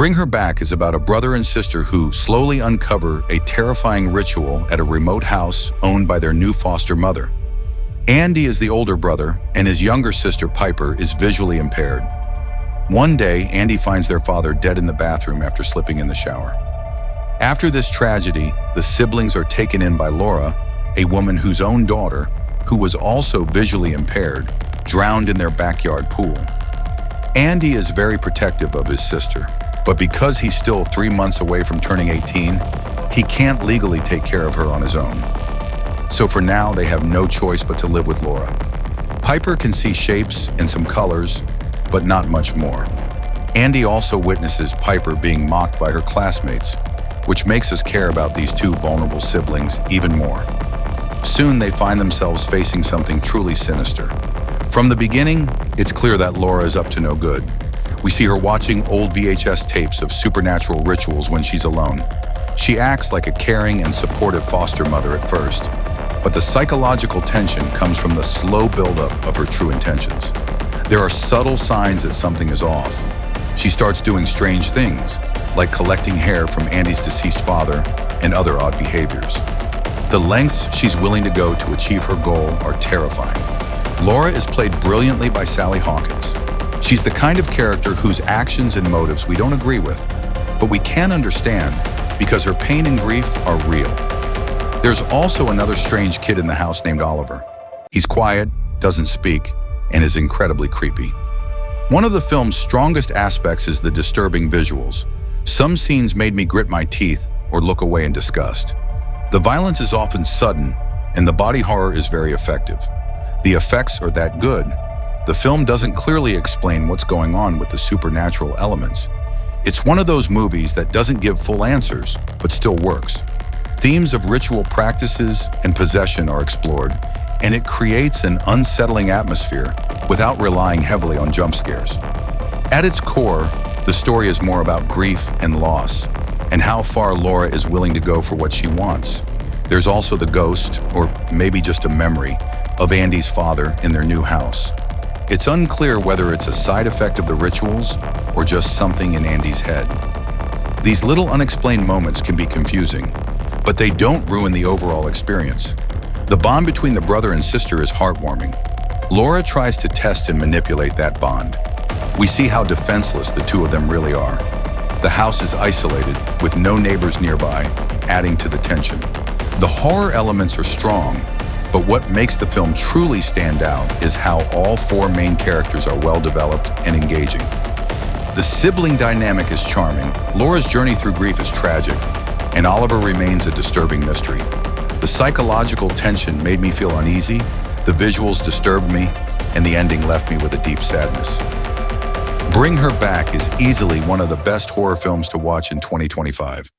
Bring Her Back is about a brother and sister who slowly uncover a terrifying ritual at a remote house owned by their new foster mother. Andy is the older brother, and his younger sister, Piper, is visually impaired. One day, Andy finds their father dead in the bathroom after slipping in the shower. After this tragedy, the siblings are taken in by Laura, a woman whose own daughter, who was also visually impaired, drowned in their backyard pool. Andy is very protective of his sister, but because he's still 3 months away from turning 18, he can't legally take care of her on his own. So for now, they have no choice but to live with Laura. Piper can see shapes and some colors, but not much more. Andy also witnesses Piper being mocked by her classmates, which makes us care about these two vulnerable siblings even more. Soon they find themselves facing something truly sinister. From the beginning, it's clear that Laura is up to no good. We see her watching old VHS tapes of supernatural rituals when she's alone. She acts like a caring and supportive foster mother at first, but the psychological tension comes from the slow buildup of her true intentions. There are subtle signs that something is off. She starts doing strange things, like collecting hair from Andy's deceased father and other odd behaviors. The lengths she's willing to go to achieve her goal are terrifying. Laura is played brilliantly by Sally Hawkins. She's the kind of character whose actions and motives we don't agree with, but we can understand because her pain and grief are real. There's also another strange kid in the house named Oliver. He's quiet, doesn't speak, and is incredibly creepy. One of the film's strongest aspects is the disturbing visuals. Some scenes made me grit my teeth or look away in disgust. The violence is often sudden, and the body horror is very effective. The effects are that good. The film doesn't clearly explain what's going on with the supernatural elements. It's one of those movies that doesn't give full answers, but still works. Themes of ritual practices and possession are explored, and it creates an unsettling atmosphere without relying heavily on jump scares. At its core, the story is more about grief and loss, and how far Laura is willing to go for what she wants. There's also the ghost, or maybe just a memory, of Andy's father in their new house. It's unclear whether it's a side effect of the rituals or just something in Andy's head. These little unexplained moments can be confusing, but they don't ruin the overall experience. The bond between the brother and sister is heartwarming. Laura tries to test and manipulate that bond. We see how defenseless the two of them really are. The house is isolated, with no neighbors nearby, adding to the tension. The horror elements are strong, but what makes the film truly stand out is how all 4 main characters are well developed and engaging. The sibling dynamic is charming, Laura's journey through grief is tragic, and Oliver remains a disturbing mystery. The psychological tension made me feel uneasy, the visuals disturbed me, and the ending left me with a deep sadness. Bring Her Back is easily one of the best horror films to watch in 2025.